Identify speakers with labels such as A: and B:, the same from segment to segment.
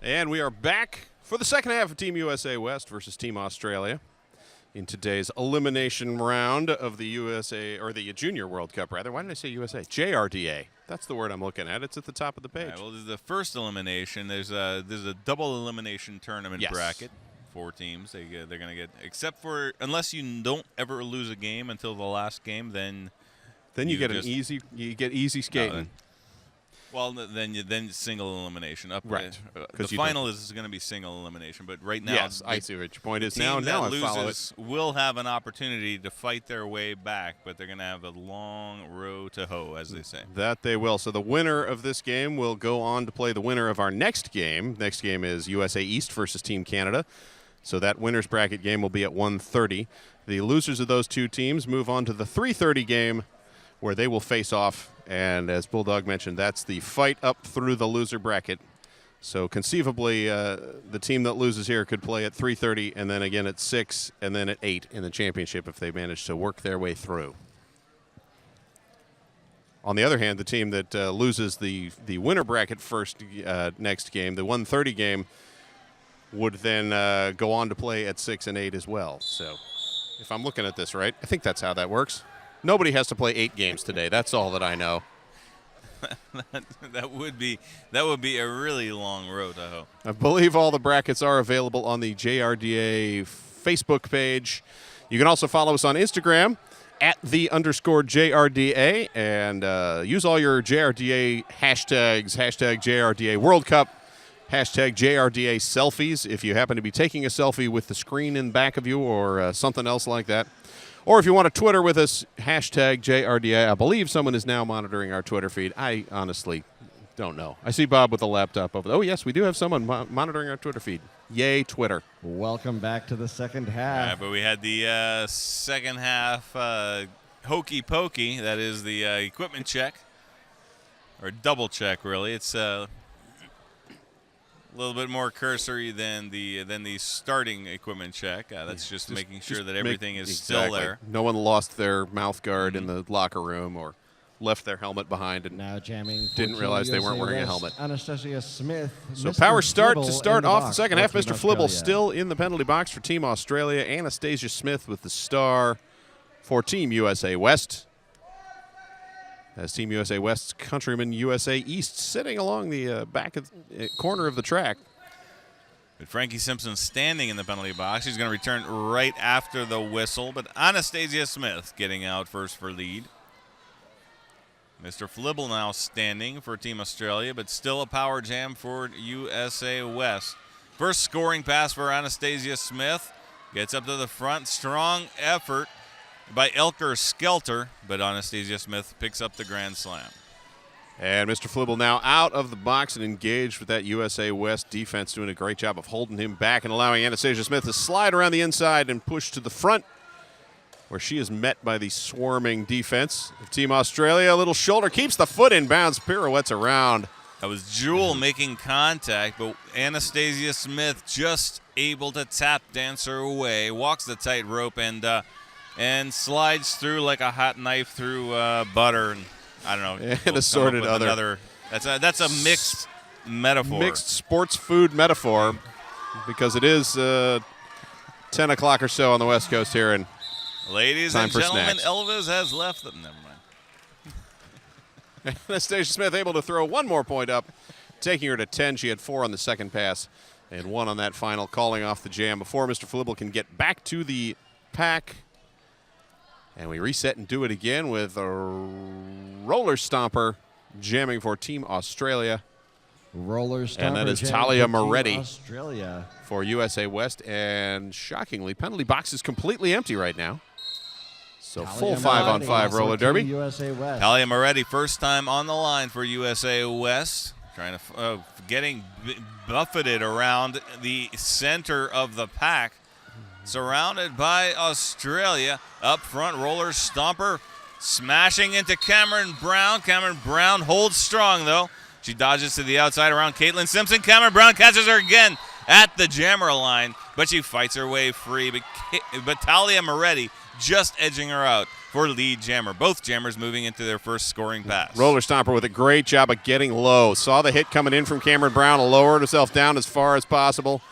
A: And we are back for the second half of Team USA West versus Team Australia in today's elimination round of the USA, or the Junior World Cup, rather. Why did I say USA? JRDA. That's the word I'm looking at. It's at the top of the page.
B: Well, this is the first elimination. There's a double elimination tournament bracket. 4 teams. They're going to get, except for, unless you don't ever lose a game until the last game, then
A: you get easy skating.
B: Well, then single elimination.
A: Right.
B: The final is going to be single elimination, but right now,
A: yes, I see what your point is. Now
B: that
A: I follow
B: loses
A: it.
B: will have an opportunity to fight their way back, but they're going to have a long road to hoe, as they say.
A: That they will. So the winner of this game will go on to play the winner of our next game. Next game is USA East versus Team Canada. So that winner's bracket game will be at 1:30. The losers of those two teams move on to the 3:30 game, where they will face off. And as Bulldog mentioned, that's the fight up through the loser bracket. So conceivably, the team that loses here could play at 3:30 and then again at 6 and then at 8 in the championship if they manage to work their way through. On the other hand, the team that loses the winner bracket next game, the 1:30 game, would then go on to play at 6 and 8 as well. So if I'm looking at this right, I think that's how that works. Nobody has to play 8 games today. That's all that I know.
B: that would be a really long road, I hope.
A: I believe all the brackets are available on the JRDA Facebook page. You can also follow us on Instagram at @_JRDA and use all your JRDA hashtags, #JRDA World Cup, #JRDA selfies if you happen to be taking a selfie with the screen in back of you or something else like that. Or if you want to Twitter with us, #JRDA. I believe someone is now monitoring our Twitter feed. I honestly don't know. I see Bob with a laptop over there. Oh, yes, we do have someone monitoring our Twitter feed. Yay, Twitter.
C: Welcome back to the second half.
B: But we had the second half hokey pokey. That is the equipment check, or double check, really. It's a little bit more cursory than the starting equipment check. That's just making sure that everything is still there.
A: No one lost their mouth guard in the locker room or left their helmet behind and
C: now jamming.
A: Didn't realize they weren't wearing a helmet.
C: Anastasia Smith.
A: So
C: Mr.
A: power start
C: Flibble
A: to start off the second half.
C: for
A: Mr.
C: Team
A: Flibble
C: Australia.
A: still in the penalty box for Team Australia. Anastasia Smith with the star for Team USA West. As Team USA West's countryman USA East sitting along the corner of the track.
B: But Frankie Simpson standing in the penalty box. He's going to return right after the whistle. But Anastasia Smith getting out first for lead. Mr. Flibble now standing for Team Australia, but still a power jam for USA West. First scoring pass for Anastasia Smith. Gets up to the front. Strong effort by Elker Skelter, but Anastasia Smith picks up the grand slam.
A: And Mr. Flibble now out of the box and engaged with that USA West defense, doing a great job of holding him back and allowing Anastasia Smith to slide around the inside and push to the front, where she is met by the swarming defense of Team Australia. A little shoulder, keeps the foot in bounds, pirouettes around.
B: That was Jewel making contact, but Anastasia Smith just able to tap dance her away, walks the tightrope and slides through like a hot knife through butter. And I don't know.
A: And assorted other.
B: That's a mixed metaphor.
A: Mixed sports food metaphor, because it is 10 o'clock or so on the West Coast here. And
B: ladies
A: time
B: and
A: for
B: gentlemen,
A: snacks.
B: Elvis has left them. Never mind.
A: Anastasia Smith able to throw one more point up, taking her to 10. She had 4 on the second pass and 1 on that final, calling off the jam before Mr. Flibble can get back to the pack. And we reset and do it again with a roller stomper jamming for Team Australia.
C: Roller stomper.
A: And that is
C: jamming
A: Talia
C: for Team
A: Moretti
C: Australia.
A: for USA West. And shockingly, penalty box is completely empty right now. So full
C: Talia
A: 5-on-5
C: Moretti
A: roller
C: for Team
A: derby.
C: USA West.
B: Talia Moretti, first time on the line for USA West. Trying to getting buffeted around the center of the pack. Surrounded by Australia. Up front, roller stomper. Smashing into Cameron Brown. Cameron Brown holds strong, though. She dodges to the outside around Caitlin Simpson. Cameron Brown catches her again at the jammer line, but she fights her way free. But Talia Moretti just edging her out. for lead jammer. Both jammers moving into their first scoring pass.
A: Roller Stomper with a great job of getting low. Saw the hit coming in from Cameron Brown, lowered herself down as far as possible.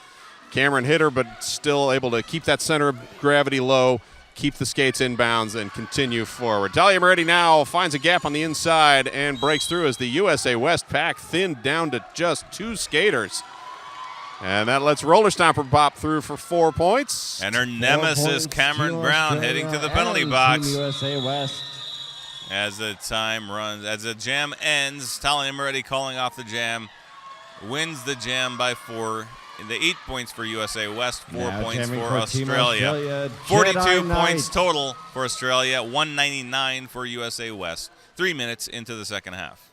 A: Cameron hit her, but still able to keep that center of gravity low, keep the skates inbounds, and continue forward. Talia Moretti now finds a gap on the inside and breaks through as the USA West pack thinned down to just 2 skaters. And that lets Roller Stomper pop through for 4 points.
B: And her nemesis, Cameron Brown, heading to the penalty box.
C: Team USA West.
B: As the time runs, as the jam ends, Talia Moretti calling off the jam, wins the jam by 4. The 8 points for USA West, 4 points for Australia. 42 points total for Australia, 199 for USA West. 3 minutes into the second half.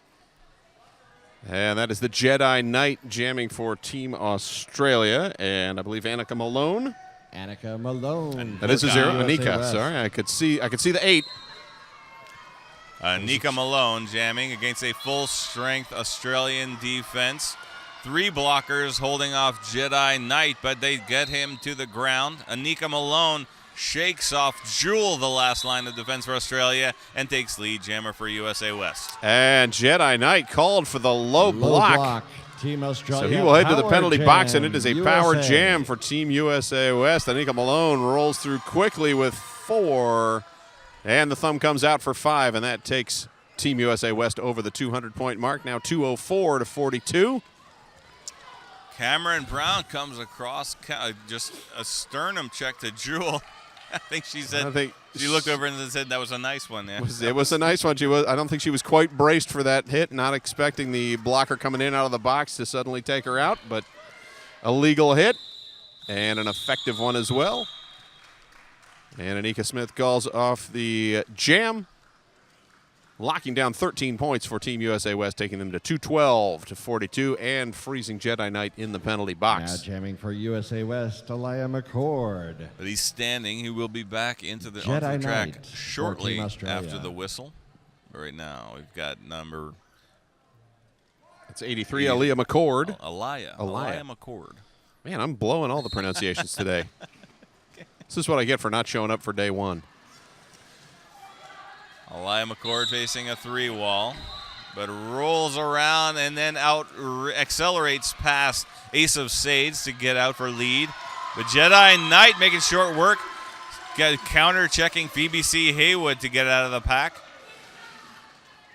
A: And that is the Jedi Knight jamming for Team Australia. And I believe Annika Malone.
C: Annika Malone.
A: That is a 0.
C: USA
A: Anika,
C: West.
A: sorry. I could see the 8.
B: Nika Malone jamming against a full-strength Australian defense. 3 blockers holding off Jedi Knight, but they get him to the ground. Anika Malone shakes off Jewel, the last line of defense for Australia, and takes lead jammer for USA West.
A: And Jedi Knight called for the low block.
C: Team Australia.
A: So he will head to the
C: power
A: penalty
C: jam,
A: box, and it is a power
C: USA.
A: jam for Team USA West. Anika Malone rolls through quickly with 4, and the thumb comes out for 5, and that takes Team USA West over the 200-point mark. Now 204 to 42.
B: Cameron Brown comes across, just a sternum check to Jewel. I think she said, she looked over and said that was a nice one. Yeah.
A: It was a nice one. I don't think she was quite braced for that hit, not expecting the blocker coming in out of the box to suddenly take her out, but a legal hit and an effective one as well. And Anika Smith calls off the jam, locking down 13 points for Team USA West, taking them to 212 to 42, and freezing Jedi Knight in the penalty box.
C: Now jamming for USA West, Elia McCord.
B: But he's standing. He will be back onto the
C: Jedi
B: track
C: Knight
B: shortly
C: for Team
B: after
C: Australia.
B: the whistle. Right now, we've got number
A: It's 83, Elia McCord.
B: Elia McCord.
A: Man, I'm blowing all the pronunciations today. This is what I get for not showing up for day one.
B: Elia McCord facing a 3-wall, but rolls around and then accelerates past Ace of Sades to get out for lead. But Jedi Knight making short work, counter-checking Phoebe C. Haywood to get out of the pack.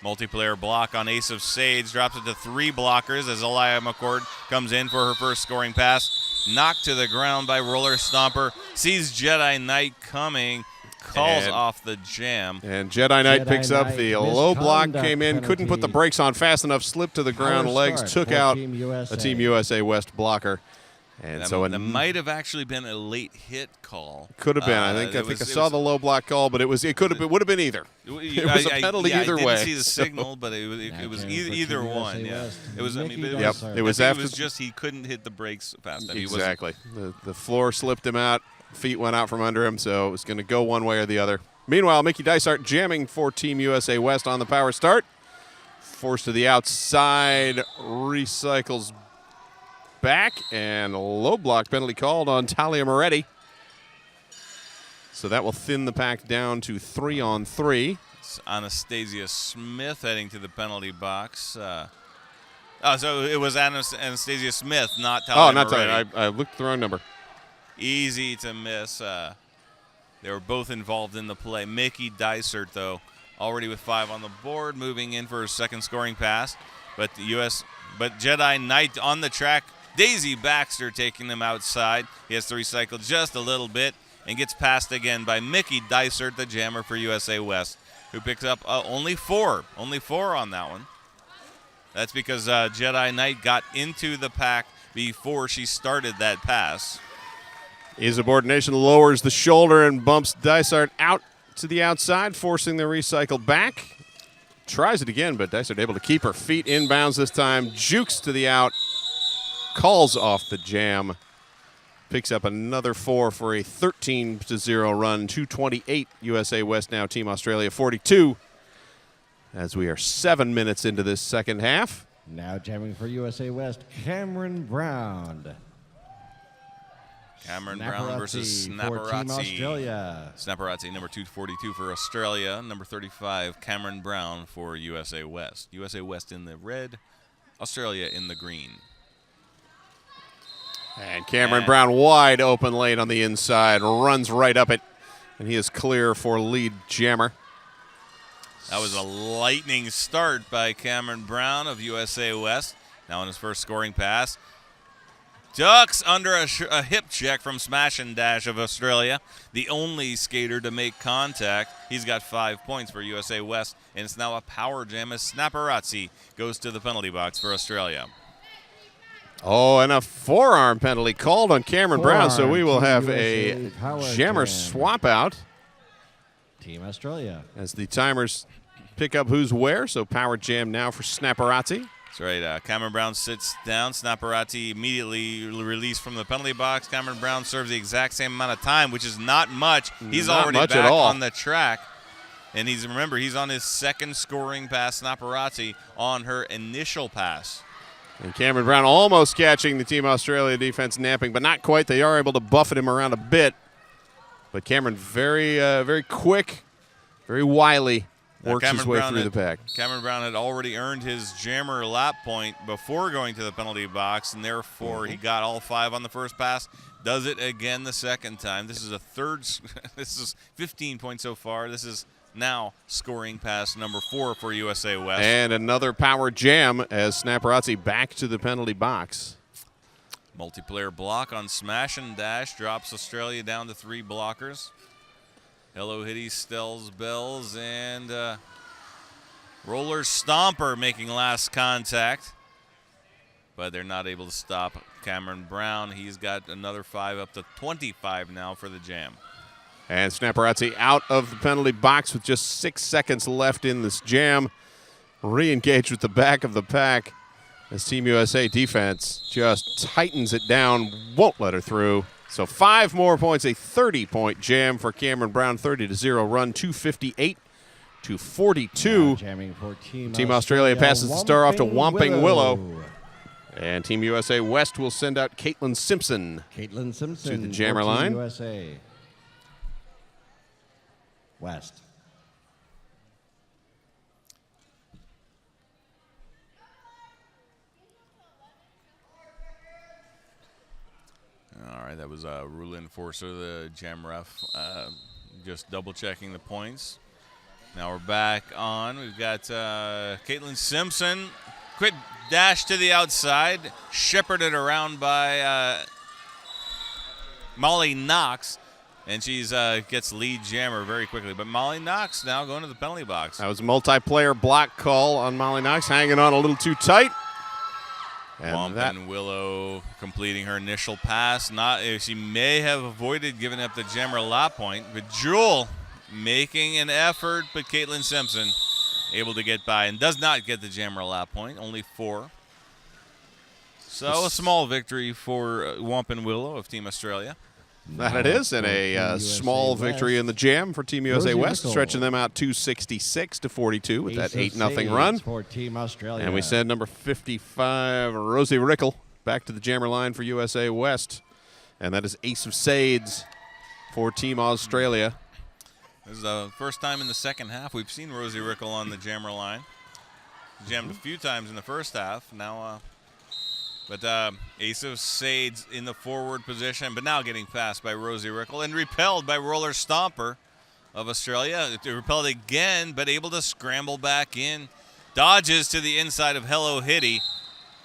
B: Multiplayer block on Ace of Sades, drops it to 3 blockers as Elia McCord comes in for her first scoring pass. Knocked to the ground by Roller Stomper, sees Jedi Knight coming, calls off the jam.
A: And Jedi Knight picks up
C: Knight
A: the low block,
C: misconduct
A: came in, couldn't put the
C: penalty.
A: brakes on fast enough, slipped to the ground,
C: Power
A: legs,
C: start
A: took
C: for
A: out
C: Team USA.
A: a Team USA West blocker. And so
B: That might have actually been a late hit call.
A: could have been. I think I saw the low block call, but it would have been either. It was a penalty either way.
B: I didn't see the signal, but it was either one. Yeah, it was. I mean, it was,
A: It was
B: I think
A: after.
B: it was just he couldn't hit the brakes fast enough. He wasn't-
A: Exactly. The floor slipped him out. Feet went out from under him, so it was going to go one way or the other. Meanwhile, Mickey Dysart jamming for Team USA West on the power start. Forced to the outside, recycles back, and a low block penalty called on Talia Moretti. So that will thin the pack down to 3-on-3.
B: It's Anastasia Smith heading to the penalty box. So it was Anastasia Smith, not Talia
A: Oh, not
B: Moretti.
A: Talia. I looked at the wrong number.
B: Easy to miss. They were both involved in the play. Mickey Dysart, though, already with 5 on the board, moving in for his second scoring pass. But Jedi Knight on the track. Daisy Baxter taking them outside. He has to recycle just a little bit and gets passed again by Mickey Dysart, the jammer for USA West, who picks up only 4. Only 4 on that one. That's because Jedi Knight got into the pack before she started that pass.
A: Insubordination lowers the shoulder and bumps Dysart out to the outside, forcing the recycle back. Tries it again, but Dysart able to keep her feet inbounds this time. Jukes to the out. Calls off the jam. Picks up another 4 for a 13-0 run. 2:28 USA West now. Team Australia 42. As we are 7 minutes into this second half.
C: Now jamming for USA West, Cameron Brown.
B: Cameron Brown versus
C: For Team
B: Snaparazzi.
C: Australia.
B: Snaparazzi, number 242 for Australia. Number 35, Cameron Brown for USA West. USA West in the red, Australia in the green.
A: And Cameron Brown wide open late on the inside, runs right up it, and he is clear for lead jammer.
B: That was a lightning start by Cameron Brown of USA West. Now on his first scoring pass. Ducks under a hip check from Smash and Dash of Australia. The only skater to make contact. He's got 5 points for USA West, and it's now a power jam as Snaparazzi goes to the penalty box for Australia.
A: Oh, and a forearm penalty called on Cameron Brown, so we will have a jammer swap out
C: Team Australia.
A: as the timers pick up who's where. So power jam now for Snaparazzi.
B: That's right. Cameron Brown sits down. Snaparazzi immediately released from the penalty box. Cameron Brown serves the exact same amount of time, which is not much. He's
A: Not
B: already
A: much
B: back
A: at all.
B: on the track. And he's on his second scoring pass, Snaparazzi, on her initial pass.
A: And Cameron Brown almost catching the Team Australia defense napping, but not quite. They are able to buffet him around a bit. But Cameron very quick, very wily, works his way through the pack.
B: Cameron Brown had already earned his jammer lap point before going to the penalty box, and therefore he got all 5 on the first pass. Does it again the second time. This is a third. This is 15 points so far. This is now scoring pass number 4 for USA West.
A: And another power jam as Snaparazzi back to the penalty box.
B: Multiplayer block on Smash and Dash drops Australia down to 3 blockers. Hello Hitty, Stells, Bells, and Roller Stomper making last contact. But they're not able to stop Cameron Brown. He's got another 5 up to 25 now for the jam.
A: And Snaparazzi out of the penalty box with just 6 seconds left in this jam. Re-engaged with the back of the pack as Team USA defense just tightens it down, won't let her through. So 5 more points, a 30-point jam for Cameron Brown, 30-0 run, 258 to 42.
C: Jamming for
A: Team Australia passes the star off to Whomping Willow. And Team USA West will send out Caitlin Simpson.
C: Caitlin Simpson
A: to the jammer
C: for Team
A: line.
C: USA West.
B: All right, that was rule enforcer, the jam ref, just double-checking the points. Now we're back on. We've got Caitlin Simpson. Quick dash to the outside. Shepherded around by Molly Knox. And she gets lead jammer very quickly. But Molly Knox now going to the penalty box.
A: That was a multiplayer block call on Molly Knox, hanging on a little too tight.
B: And Willow completing her initial pass. She may have avoided giving up the jammer lap point, but Jewel making an effort, but Caitlin Simpson able to get by and does not get the jammer lap point, only 4. So a small victory for Wampin Willow of Team Australia.
A: That it is, and a small victory in the jam for Team USA West, stretching them out 266 to 42 with that 8-0 run.
C: For Team Australia.
A: And we send number 55, Rosie Rickel, back to the jammer line for USA West. And that is Ace of Sades for Team Australia.
B: This is the first time in the second half we've seen Rosie Rickel on the jammer line. Jammed a few times in the first half. Now, but Ace of Sades in the forward position, but now getting passed by Rosie Rickel and repelled by Roller Stomper of Australia. Repelled again, but able to scramble back in. Dodges to the inside of Hello Hitty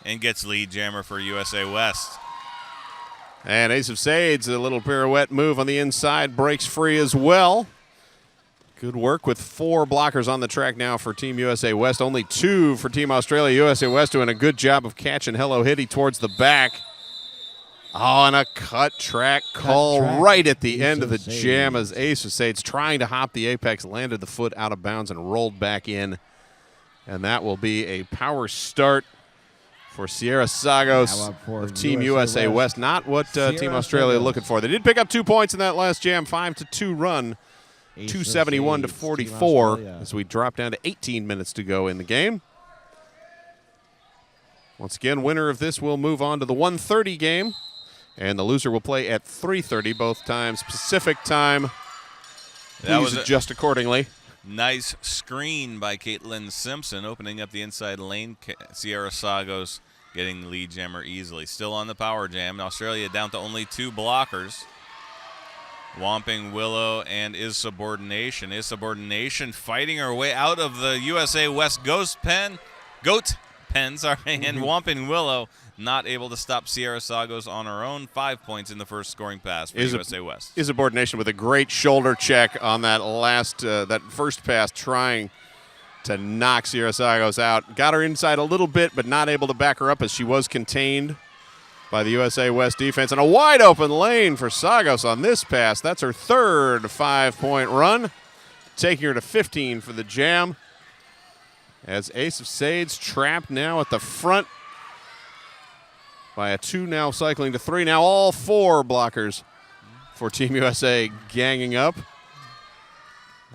B: and gets lead jammer for USA West.
A: And Ace of Sades, a little pirouette move on the inside, breaks free as well. Good work with 4 blockers on the track now for Team USA West. Only 2 for Team Australia. USA West doing a good job of catching Hello Hitty towards the back. Oh, and a cut track call right at the end of the jam as Ace of Sades trying to hop the apex, landed the foot out of bounds and rolled back in. And that will be a power start for Sierra Sagos of Team USA West. Not what Team Australia looking for. They did pick up 2 points in that last jam, 5-2 run. 271 to 44 as we drop down to 18 minutes to go in the game. Once again, winner of this will move on to the 1:30 game And the loser will play at 3:30, both times Pacific time.
B: That
A: Please
B: was
A: adjust accordingly.
B: Nice screen by Caitlin Simpson, opening up the inside lane. Sierra Sagos getting lead jammer easily. Still on the power jam. Australia down to only 2 blockers. Wamping Willow and Is Subordination. Is Subordination fighting her way out of the USA West goat pen, and Wamping Willow not able to stop Sierra Sagos on her own. 5 points in the first scoring pass for USA West.
A: Is Subordination with a great shoulder check on that that first pass, trying to knock Sierra Sagos out. Got her inside a little bit, but not able to back her up as she was contained by the USA West defense. And a wide open lane for Sagos on this pass. That's her third 5-point run, taking her to 15 for the jam. As Ace of Spades trapped now at the front by a 2, now cycling to 3. Now all 4 blockers for Team USA ganging up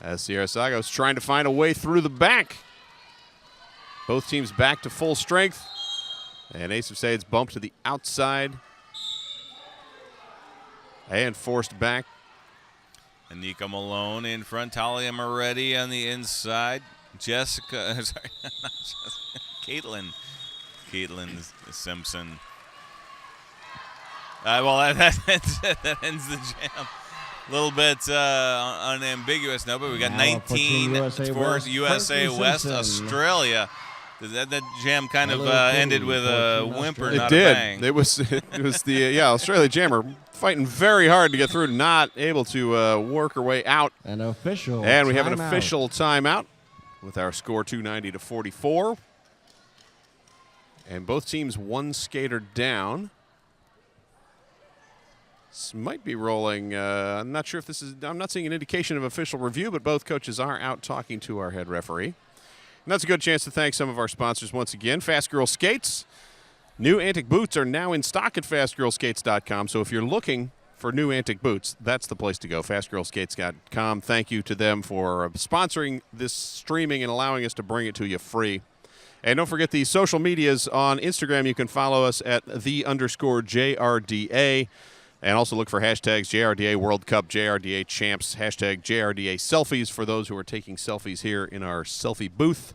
A: as Sierra Sagos trying to find a way through the back. Both teams back to full strength. And Ace of Spades bumped to the outside and forced back.
B: Anika Malone in front. Talia Moretti on the inside. Caitlin Simpson. That ends the jam. A little bit unambiguous now, but we got 19 for USA West. Australia. That jam kind of ended with a whimper, not a bang.
A: It was the Australia jammer fighting very hard to get through, not able to work her way out.
C: We have an
A: official timeout with our score 290 to 44. And both teams 1 skater down. This might be rolling. I'm not sure if this is. I'm not seeing an indication of official review, but both coaches are out talking to our head referee. And that's a good chance to thank some of our sponsors once again. Fast Girl Skates. New Antic boots are now in stock at fastgirlskates.com. So if you're looking for new Antic boots, that's the place to go, fastgirlskates.com. Thank you to them for sponsoring this streaming and allowing us to bring it to you free. And don't forget the social medias on Instagram. You can follow us at _JRDA. And also look for hashtags JRDA World Cup, JRDA Champs, hashtag JRDA Selfies for those who are taking selfies here in our selfie booth.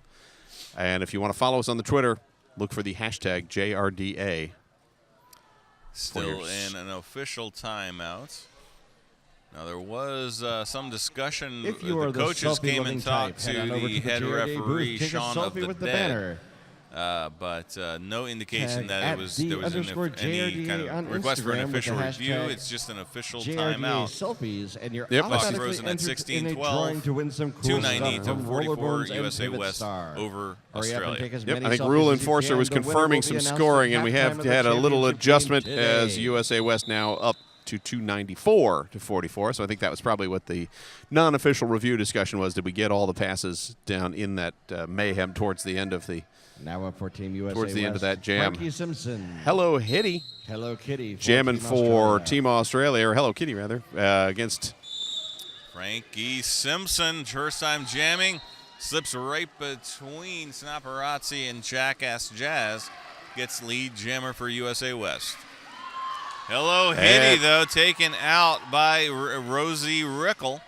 A: And if you want to follow us on the Twitter, look for the hashtag JRDA.
B: Still in an official timeout. Now, there was some discussion.
C: If
B: the
C: you are
B: coaches
C: the
B: came and talked to the head referee,
C: booth,
B: Sean of the Dead. But no indication that there was any kind of request for an official review. It's just an official timeout.
C: Selfies, and you're
B: Clock frozen at 16-12, 290 to 44 USA West over Australia.
A: Yep, I think Rule Enforcer was confirming some scoring, and we have had a little adjustment as USA West now up to 294 to 44. So I think that was probably what the non-official review discussion was. Did we get all the passes down in that mayhem towards the end of the
C: Now up for Team USA
A: towards the
C: West,
A: end of that jam?
C: Frankie Simpson.
A: Hello Hitty.
C: Hello Kitty.
A: Jamming for Team Australia, or Hello Kitty rather, against
B: Frankie Simpson. First time jamming. Slips right between Snapparazzi and Jackass Jazz. Gets lead jammer for USA West. Hello Hitty, though, taken out by Rosie Rickle.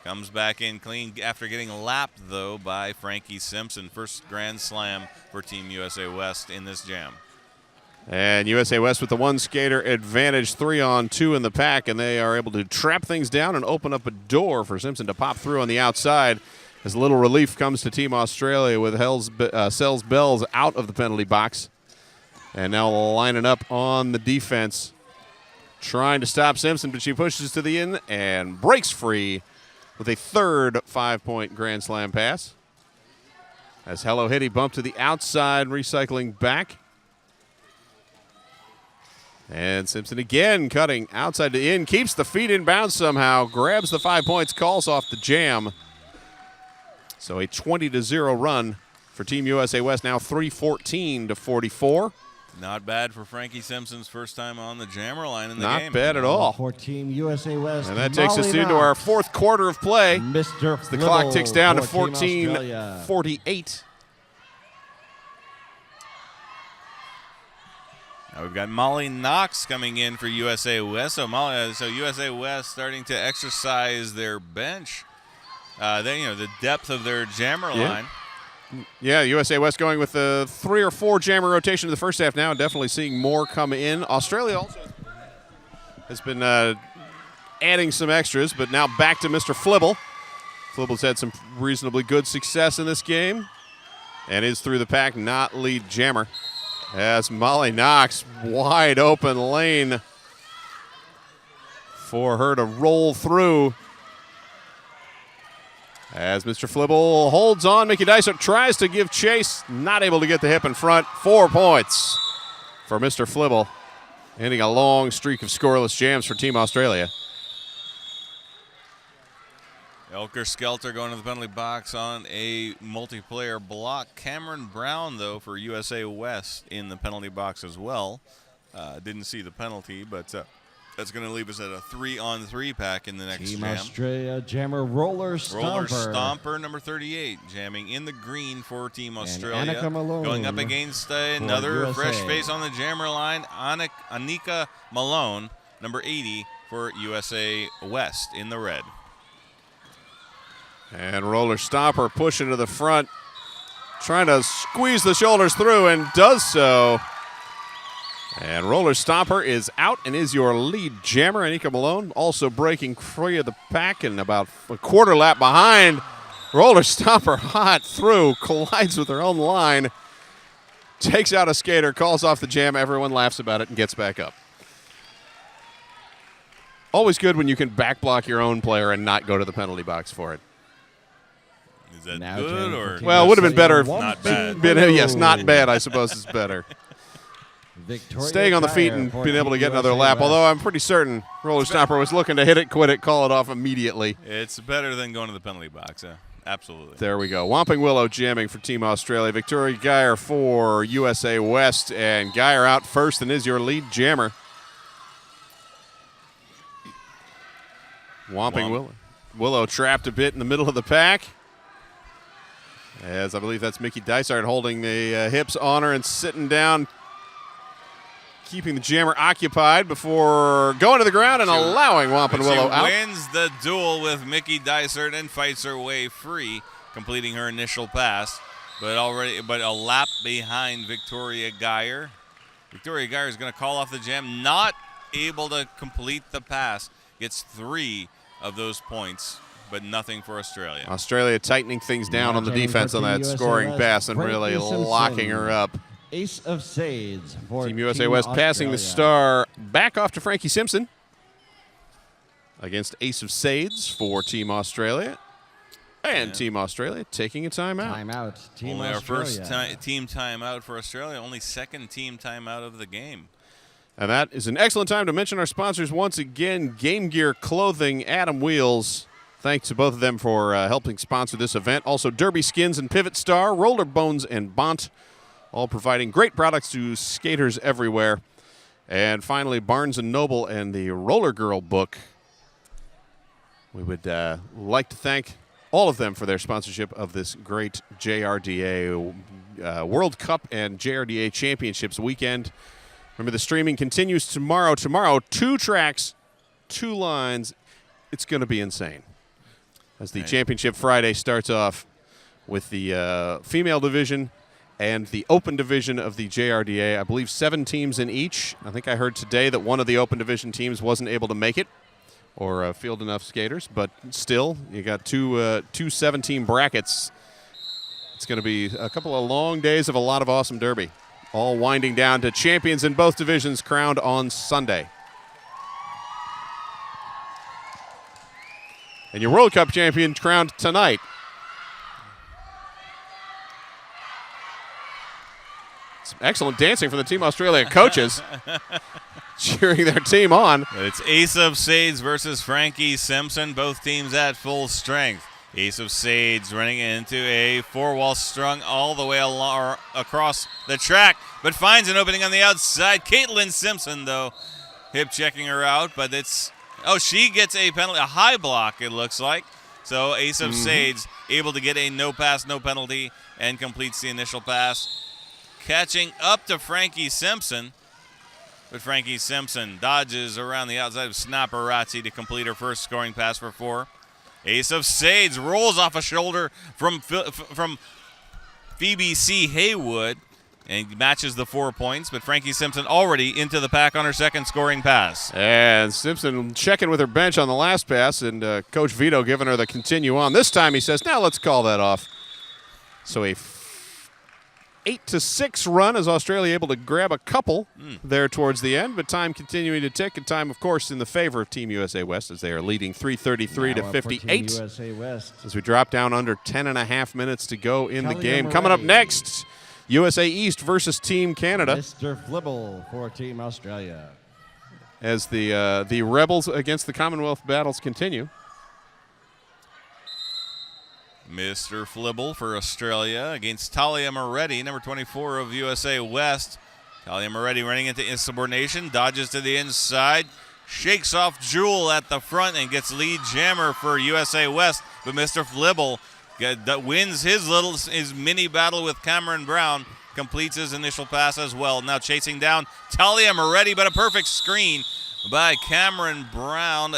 B: Comes back in clean after getting lapped, though, by Frankie Simpson. First grand slam for Team USA West in this jam.
A: And USA West with the 1 skater advantage, 3-on-2 in the pack, and they are able to trap things down and open up a door for Simpson to pop through on the outside. As little relief comes to Team Australia with Sells Bells out of the penalty box. And now lining up on the defense, trying to stop Simpson, but she pushes to the end and breaks free with a third 5-point Grand Slam pass. As Hello Hitty bumped to the outside, recycling back. And Simpson again cutting outside to in, keeps the feet in bounds somehow, grabs the 5 points, calls off the jam. So a 20-0 run for Team USA West, now 314 to 44.
B: Not bad for Frankie Simpson's first time on the jammer line in the
A: game. Not bad at
C: all.
A: all.
C: For Team USA West,
A: and that takes us into our 4th quarter of play.
C: Mr.
A: The clock ticks down to 14:48.
B: Now we've got Molly Knox coming in for USA West. So USA West starting to exercise their bench. The depth of their jammer line.
A: Yeah, USA West going with a 3 or 4 jammer rotation in the first half now, and definitely seeing more come in. Australia also has been adding some extras, but now back to Mr. Flibble. Flibble's had some reasonably good success in this game and is through the pack, not lead jammer. As Molly Knox, wide open lane for her to roll through. As Mr. Flibble holds on, Mickey Dysart tries to give chase, not able to get the hip in front. 4 points for Mr. Flibble, ending a long streak of scoreless jams for Team Australia.
B: Elker Skelter going to the penalty box on a multiplayer block. Cameron Brown, though, for USA West in the penalty box as well. Didn't see the penalty, but that's going to leave us at a 3-on-3 pack in the next
C: Team
B: jam.
C: Australia jammer Roller Stomper.
B: Roller Stomper, number 38, jamming in the green for Team Australia.
C: Annika Malone
B: going up against another
C: USA.
B: fresh face on the jammer line, Annika Malone, number 80 for USA West in the red.
A: And Roller Stomper pushing to the front, trying to squeeze the shoulders through, and does so. And Roller Stomper is out and is your lead jammer. Anika Malone also breaking free of the pack and about a quarter lap behind. Roller Stomper hot through, collides with her own line, takes out a skater, calls off the jam. Everyone laughs about it and gets back up. Always good when you can back block your own player and not go to the penalty box for it.
B: Is that
C: Now
B: good
C: Jen
B: or?
C: for
A: Well, it would have been better if
B: Not bad.
A: Yes, not bad, I suppose is better.
C: Victoria
A: Staying on the feet
C: Dyer
A: and
C: for
A: being able to
C: Team
A: get another
C: USA
A: lap,
C: West.
A: although I'm pretty certain Roller Stomper was looking to hit it, quit it, call it off immediately.
B: It's better than going to the penalty box. Absolutely.
A: There we go. Whomping Willow jamming for Team Australia. Victoria Geyer for USA West, and Geyer out first and is your lead jammer. Whomping Willow trapped a bit in the middle of the pack. As I believe that's Mickey Dysart holding the hips on her and sitting down, keeping the jammer occupied before going to the ground and allowing Whomping Willow out.
B: She wins the duel with Mickey Dysart and fights her way free, completing her initial pass, but a lap behind Victoria Geyer. Victoria Geyer is going to call off the jam, not able to complete the pass. Gets 3 of those points, but nothing for Australia.
A: Australia tightening things down on the defense on that scoring pass and really locking her up.
C: Ace of Sades for
A: Team USA West passing the star back off to Frankie Simpson against Ace of Sades for Team Australia. And Team Australia taking a timeout.
C: Timeout. Team
B: Only our first
C: Australia.
B: team timeout for Australia, only second team timeout of the game.
A: And that is an excellent time to mention our sponsors once again, Game Gear Clothing, Adam Wheels. Thanks to both of them for helping sponsor this event. Also, Derby Skins and Pivot Star, Roller Bones and Bont, all providing great products to skaters everywhere. And finally, Barnes & Noble and the Roller Girl book. We would like to thank all of them for their sponsorship of this great JRDA World Cup and JRDA Championships weekend. Remember, the streaming continues tomorrow. Tomorrow, 2 tracks, 2 lines. It's going to be insane. As the Championship Friday starts off with the female division and the open division of the JRDA. I believe 7 teams in each. I think I heard today that one of the open division teams wasn't able to make it or field enough skaters. But still, you got two 7-team brackets. It's going to be a couple of long days of a lot of awesome derby. All winding down to champions in both divisions crowned on Sunday. And your World Cup champion crowned tonight. Some excellent dancing from the Team Australia coaches, cheering their team on.
B: It's Ace of Sades versus Frankie Simpson, both teams at full strength. Ace of Sades running into a 4-wall strung all the way across the track, but finds an opening on the outside. Caitlin Simpson, though, hip checking her out, but she gets a penalty, a high block, it looks like. So Ace of Sades able to get a no pass, no penalty, and completes the initial pass. Catching up to Frankie Simpson. But Frankie Simpson dodges around the outside of Snaparazzi to complete her first scoring pass for 4. Ace of Spades rolls off a shoulder from Phoebe C. Haywood and matches the 4 points, but Frankie Simpson already into the pack on her second scoring pass.
A: And Simpson checking with her bench on the last pass, and Coach Vito giving her the continue on. This time he says, now let's call that off. So a 8-6 run as Australia able to grab a couple there towards the end, but time continuing to tick, and time, of course, in the favor of Team USA West as they are leading 3:33 to 58.
C: USA West.
A: As we drop down under 10.5 minutes to go in the
C: Kelly
A: game.
C: Amaretti.
A: Coming up next, USA East versus Team Canada.
C: Mr. Flibble for Team Australia.
A: As the Rebels against the Commonwealth battles continue.
B: Mr. Flibble for Australia against Talia Moretti, number 24 of USA West. Talia Moretti running into insubordination, dodges to the inside, shakes off Jewel at the front and gets lead jammer for USA West. But Mr. Flibble wins his mini battle with Cameron Brown, completes his initial pass as well. Now chasing down Talia Moretti, but a perfect screen by Cameron Brown.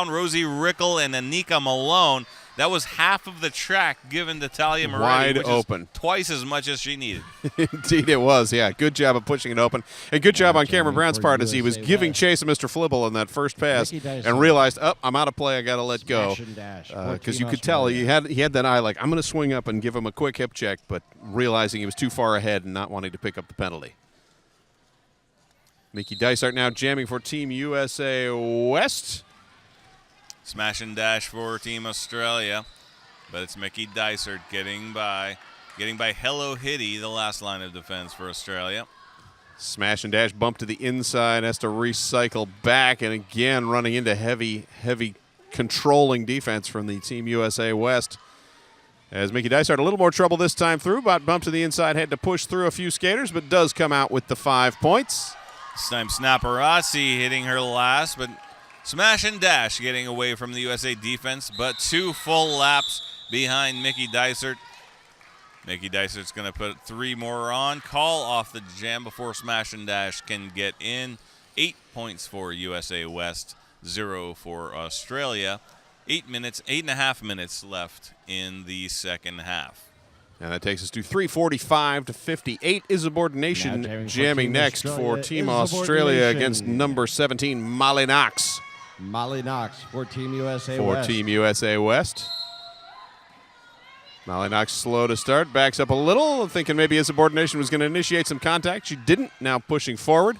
B: Rosie Rickle, and Anika Malone. That was half of the track given to Talia Moretti,
A: Wide
B: which
A: open.
B: is twice as much as she needed.
A: Indeed it was, yeah. Good job of pushing it open. And good job on Cameron Brown's
C: for
A: part as he was
C: USA
A: giving
C: West.
A: chase to Mr. Flibble in that first pass
C: Ricky Dyson.
A: and realized, I'm out of play, I got to let go.
C: Smash and dash for
A: Because
C: Team
A: you could tell
C: Australia.
A: he had that eye like, I'm going to swing up and give him a quick hip check, but realizing he was too far ahead and not wanting to pick up the penalty. Mickey Dysart now jamming for Team USA West.
B: Smash and dash for Team Australia. But it's Mickey Dysart getting by Hello Hitty, the last line of defense for Australia.
A: Smash and dash bump to the inside, has to recycle back, and again running into heavy controlling defense from the Team USA West. As Mickey Dysart a little more trouble this time through, but bump to the inside, had to push through a few skaters, but does come out with the 5 points.
B: This time Snaparazzi hitting her last, but smash and dash getting away from the USA defense, but 2 full laps behind Mickey Dysart. Mickey Dysart's going to put 3 more on, call off the jam before smash and dash can get in. 8 points for USA West, 0 for Australia. 8.5 minutes left in the second half.
A: And that takes us to 3:45 to 58. Insubordination
C: Now
A: jamming
C: Team
A: next
C: Australia.
A: for Team Australia against
C: Insubordination.
A: number 17, Molly Knox
C: Molly Knox for Team USA
A: for
C: West.
A: Team USA West. Molly Knox slow to start, backs up a little, thinking maybe insubordination was going to initiate some contact. She didn't, now pushing forward.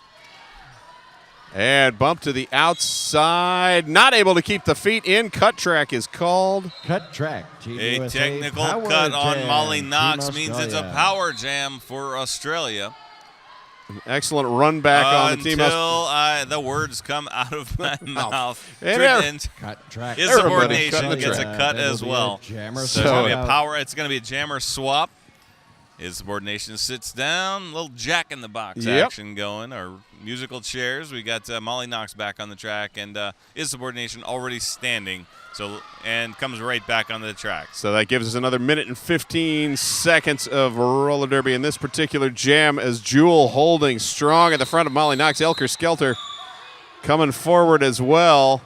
A: And bump to the outside, not able to keep the feet in. Cut track is called.
C: Cut track. Team
B: A
C: USA
B: technical
C: power
B: cut on
C: jam.
B: Molly
C: Team
B: Knox means it's a
C: Australia.
B: power jam for Australia.
A: Excellent run back on the Team
B: Until the words come out of my mouth.
A: And
C: Cut track.
B: Insubordination
A: cutting the
B: gets a
A: track.
B: cut
C: That'll
B: as
C: be a
B: well.
C: jammer
B: So it's going to be a
C: swap.
B: power. It's going to be a jammer swap. Insubordination sits down. Little Jack in the Box
A: Yep.
B: action going. Our musical chairs. We got Molly Knox back on the track, and Insubordination already standing. And comes right back onto the track.
A: So that gives us another minute and 15 seconds of roller derby in this particular jam as Jewel holding strong at the front of Molly Knox. Elker Skelter coming forward as well.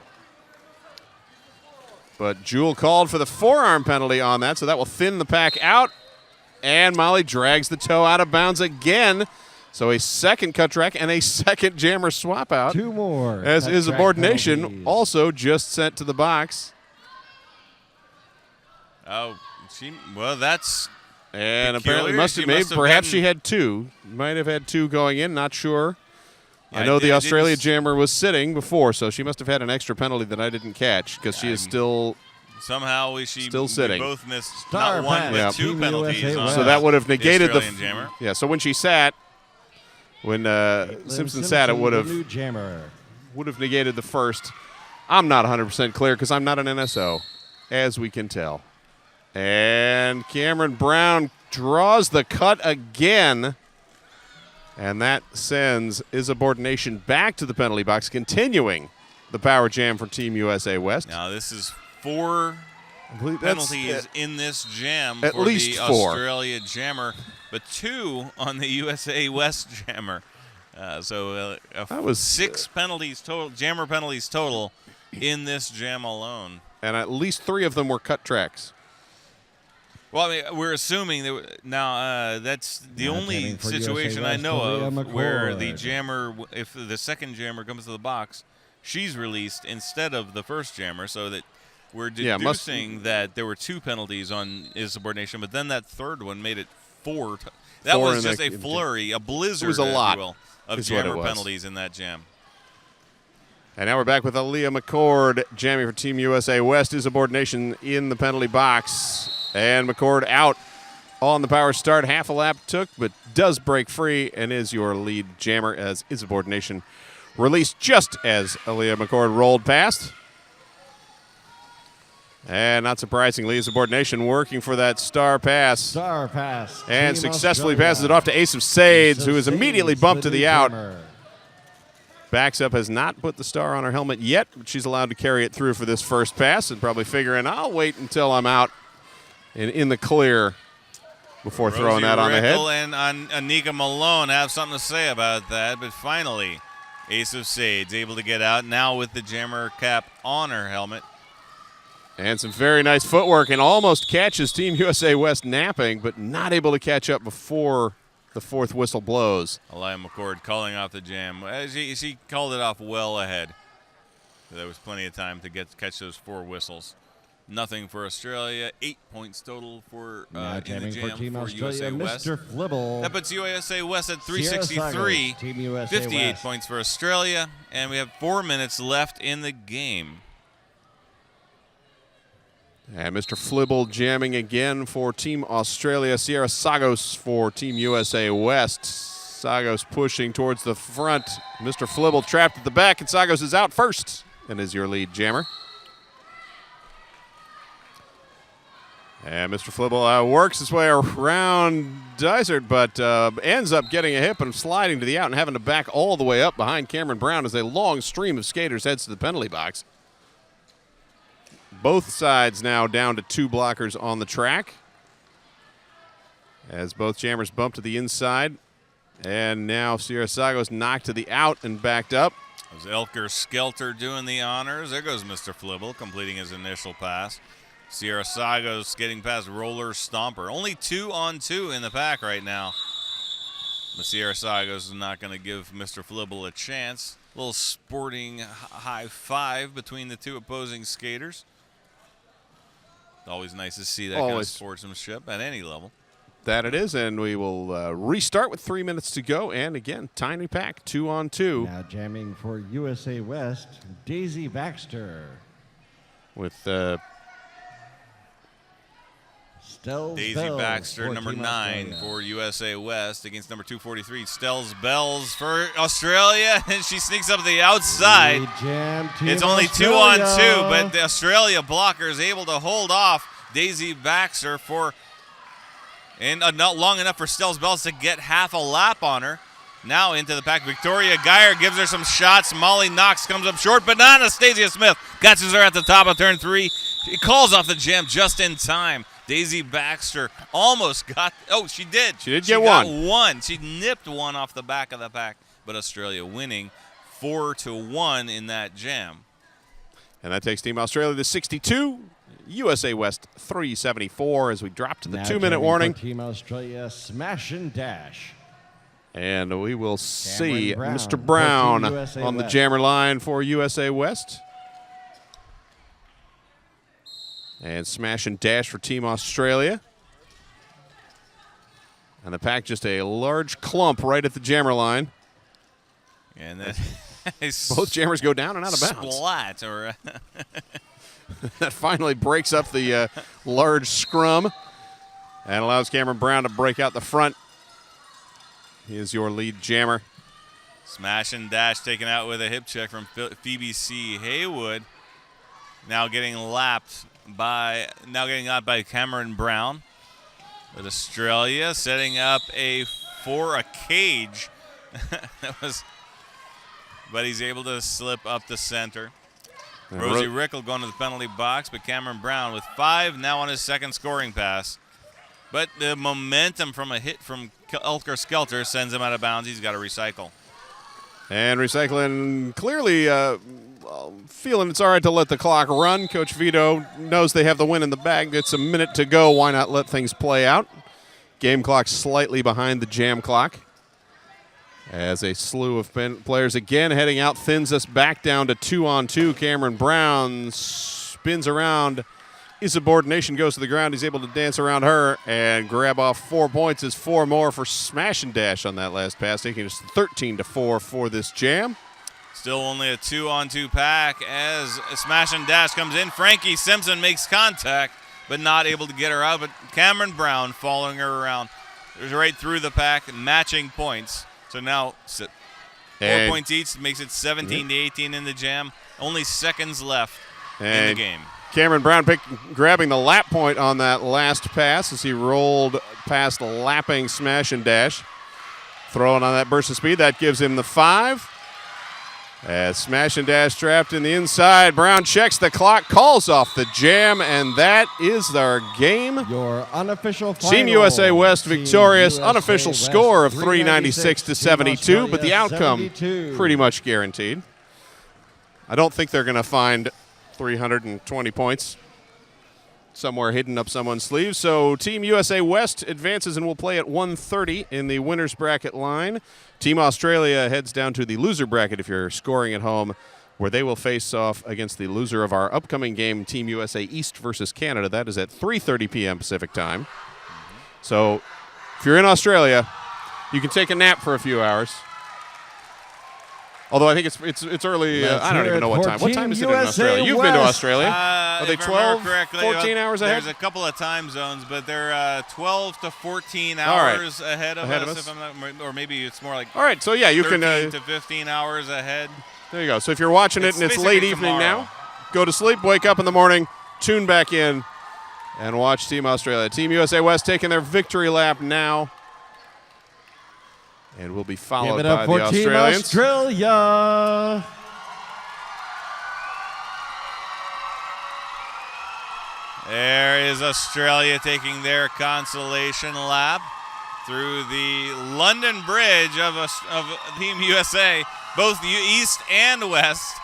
A: But Jewel called for the forearm penalty on that, so that will thin the pack out. And Molly drags the toe out of bounds again. So a second cut track and a second jammer swap out.
C: 2 more.
A: As
C: cut track
A: insubordination
C: penalties.
A: also just sent to the box.
B: Oh, that's
A: And
B: Peculiar.
A: apparently must
B: She
A: have made,
B: must have
A: perhaps
B: gotten-
A: she had 2. Might have had 2 going in, not sure.
B: Yeah,
A: I know the
B: didn't
A: Australia
B: s-
A: jammer was sitting before, so she must have had an extra penalty that I didn't catch because she is still.
B: Somehow
A: Still
B: we
A: sitting.
B: both missed
C: Star
B: not one
C: pass.
B: but
A: Yeah.
B: 2
C: Team
B: penalties.
C: USA
B: on
C: West.
A: So that would have negated the.
B: Australian jammer.
A: Yeah, so when she sat, when Simpson sat, it would
C: the
A: have
C: new jammer.
A: negated the first. I'm not 100% clear because I'm not an NSO, as we can tell. And Cameron Brown draws the cut again. And that sends insubordination back to the penalty box, continuing the power jam for Team USA West.
B: Now this is 4
A: I believe that's-
B: penalties in this jam
A: at
B: for
A: least
B: the
A: 4.
B: Australia jammer, but 2 on the USA West jammer.
A: That was
B: 6 penalties total, jammer penalties total in this jam alone.
A: And at least 3 of them were cut tracks.
B: Well, I mean, we're assuming that now that's the only
C: jamming for
B: situation
C: USA
B: I know
C: West,
B: of where the
C: McCord.
B: jammer, if the second jammer comes to the box, she's released instead of the first jammer, so that we're deducing that there were 2 penalties on insubordination, but then that third one made it 4. That
A: 4
B: was
A: in
B: just
A: the-
B: a flurry, a blizzard,
A: It was a
B: if you
A: lot,
B: will, of
A: is what it
B: jammer
A: was.
B: penalties in that jam.
A: And now we're back with Aaliyah McCord jamming for Team USA West. Insubordination in the penalty box. And McCord out on the power start. Half a lap took, but does break free and is your lead jammer as insubordination released just as Aaliyah McCord rolled past. And not surprisingly, insubordination working for that star pass.
C: Star pass.
A: And
C: Team
A: successfully
C: Australia.
A: passes it off to Ace of Sades, who is immediately
C: Sades,
A: bumped to
C: new
A: the out.
C: jammer.
A: Backs up, has not put the star on her helmet yet, but she's allowed to carry it through for this first pass and probably figuring, I'll wait until I'm out and in the clear before throwing that on the head.
B: Rosie Rickle and Anika Malone have something to say about that, but finally, Ace of Sades able to get out now with the jammer cap on her helmet.
A: And some very nice footwork and almost catches Team USA West napping, but not able to catch up before the 4th whistle blows.
B: Aaliyah McCord calling off the jam. She called it off well ahead. There was plenty of time to catch those 4 whistles. Nothing for Australia. 8 points total for
C: Now
B: in the
C: jamming
B: jam
C: for Team
B: for
C: Australia,
B: USA West.
C: Mr. Flibble.
B: That puts USA West at
C: Sierra
B: 363.
C: Sagos, Team USA
B: 58
C: West.
B: points for Australia, and we have 4 minutes left in the game.
A: And Mr. Flibble jamming again for Team Australia. Sierra Sagos for Team USA West. Sagos pushing towards the front. Mr. Flibble trapped at the back, and Sagos is out first and is your lead jammer. And Mr. Flibble works his way around Dysart, but ends up getting a hip and sliding to the out and having to back all the way up behind Cameron Brown as a long stream of skaters heads to the penalty box. Both sides now down to 2 blockers on the track as both jammers bump to the inside. And now Sierra Sagos knocked to the out and backed up.
B: It was Elker Skelter doing the honors. There goes Mr. Flibble completing his initial pass. Sierra Sagos getting past Roller Stomper. Only 2 on 2 in the pack right now. But Sierra Sagos is not going to give Mr. Flibble a chance. A little sporting high five between the 2 opposing skaters. Always nice to see that kind of sportsmanship at any level.
A: That it is, and we will restart with 3 minutes to go. And again, tiny pack, 2 on 2.
C: Now jamming for USA West, Daisy Baxter.
A: With
C: Stells
B: Daisy
C: Bells
B: Baxter,
C: for
B: number
C: Team
B: 9
C: Australia.
B: for USA West against number 243. Stells Bells for Australia, and she sneaks up to the outside.
C: Lead jam, Team
B: It's only
C: Australia.
B: 2 on 2, but the Australia blocker is able to hold off Daisy Baxter and not long enough for Stells Bells to get half a lap on her. Now into the pack, Victoria Geyer gives her some shots. Molly Knox comes up short, but not Anastasia Smith. Catches her at the top of turn 3. She calls off the jam just in time. Daisy Baxter almost got, she did.
A: She did
B: She
A: get
B: got
A: one.
B: 1. She nipped 1 off the back of the pack, but Australia winning 4-1 in that jam.
A: And that takes Team Australia to 62. USA West 374 as we drop to the
C: Now
A: 2-minute
C: jamming
A: warning.
C: for Team Australia, Smash and Dash.
A: And we will see
C: Brown
A: Mr.
C: for
A: Brown
C: Team USA
A: on the
C: West.
A: jammer line for USA West. And Smash and Dash for Team Australia. And the pack just a large clump right at the jammer line.
B: And then
A: Both jammers go down and out of bounds.
B: Splat. Or
A: That finally breaks up the large scrum and allows Cameron Brown to break out the front. He is your lead jammer.
B: Smash and Dash taken out with a hip check from Phoebe C. Haywood. Now getting lapped by Cameron Brown. With Australia setting up for a cage. But he's able to slip up the center.
A: And
B: Rosie Rickle going to the penalty box, but Cameron Brown with 5 now on his second scoring pass. But the momentum from a hit from Elker Skelter sends him out of bounds. He's got to recycle.
A: And Recycling clearly feeling it's all right to let the clock run. Coach Vito knows they have the win in the bag. It's a minute to go. Why not let things play out? Game clock slightly behind the jam clock. As a slew of players again heading out, thins us back down to 2-on-2. Cameron Brown spins around. His subordination goes to the ground. He's able to dance around her and grab off 4 points. Is 4 more for Smash and Dash on that last pass, taking us 13-4 for this jam.
B: Still only a 2-on-2 pack as Smash and Dash comes in. Frankie Simpson makes contact, but not able to get her out. But Cameron Brown following her around. There's right through the pack, matching points. So now 4 points each, makes it 17-18 in the jam. Only seconds left in the game.
A: Cameron Brown grabbing the lap point on that last pass as he rolled past lapping Smash and Dash. Throwing on that burst of speed, that gives him the 5. As Smash and Dash trapped in the inside, Brown checks the clock, calls off the jam, and that is our game.
C: Your unofficial final.
A: Team USA West
C: Team
A: victorious.
C: USA
A: Unofficial
C: West,
A: score of 396-72, but the
C: Australia
A: outcome
C: 72.
A: pretty much guaranteed. I don't think they're going to find 320 points somewhere hidden up someone's sleeve. So Team USA West advances and will play at 1:30 in the winner's bracket line. Team Australia heads down to the loser bracket if you're scoring at home, where they will face off against the loser of our upcoming game, Team USA East versus Canada. That is at 3:30 p.m. Pacific time. So if you're in Australia, you can take a nap for a few hours. Although I think it's early. I don't even know what time. What time is it in Australia? You've been to Australia. Are they 12, 14 hours ahead?
B: There's a couple of time zones, but they're 12 to 14 hours ahead of us. If I'm not, or maybe it's more like
A: all right, so yeah, you
B: 13
A: can
B: to 15 hours ahead.
A: There you go. So if you're watching it and it's late evening now, go to sleep, wake up in the morning, tune back in, and watch Team Australia. Team USA West taking their victory lap now. And will be followed by the Australians.
C: Team Australia.
B: There is Australia taking their consolation lap through the London Bridge of Team USA, both East and West.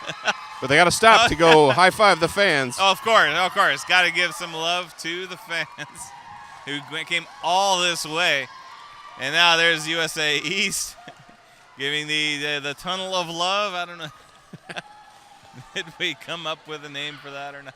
A: But they got to stop to go high-five the fans.
B: Oh, of course. Got to give some love to the fans who came all this way. And now there's USA East giving the tunnel of love. I don't know. Did we come up with a name for that or not?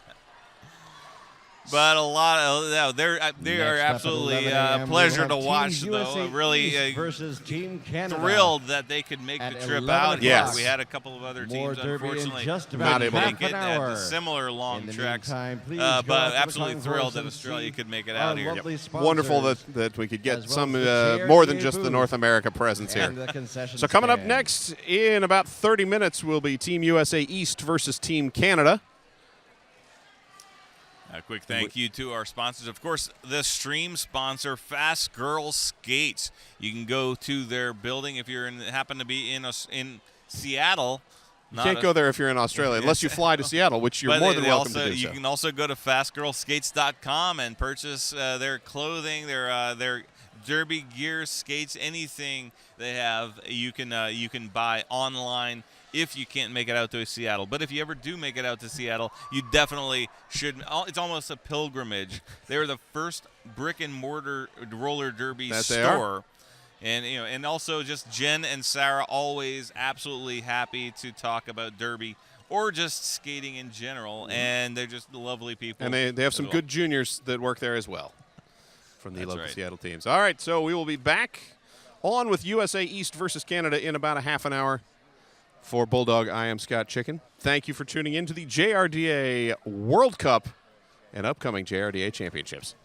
B: But a lot of they are absolutely a pleasure to watch, though. Really
C: versus Team Canada.
B: Thrilled that they could make the trip out.
A: Yes.
B: We had a couple of other teams, unfortunately,
A: not able to
B: make it at the similar long treks. But absolutely thrilled that Australia could make it out here.
A: Wonderful that we could get some more than just the North America presence here. So coming up next in about 30 minutes will be Team USA East versus Team Canada.
B: A quick thank you to our sponsors. Of course, the stream sponsor, Fast Girl Skates. You can go to their building if you happen to be in Seattle.
A: You can't go there if you're in Australia, unless you fly to Seattle, which you're more than welcome to do so.
B: You can also go to fastgirlskates.com and purchase their clothing, their derby gear, skates, anything they have. You can buy online if you can't make it out to Seattle. But if you ever do make it out to Seattle, you definitely should. It's almost a pilgrimage. They were the first brick and mortar roller derby store. And also just Jen and Sarah, always absolutely happy to talk about derby or just skating in general. And they're just lovely people.
A: And they have some good juniors that work there as well from the local Seattle teams. All right, so we will be back on with USA East versus Canada in about a half an hour. For Bulldog, I am Scott Chicken. Thank you for tuning in to the JRDA World Cup and upcoming JRDA Championships.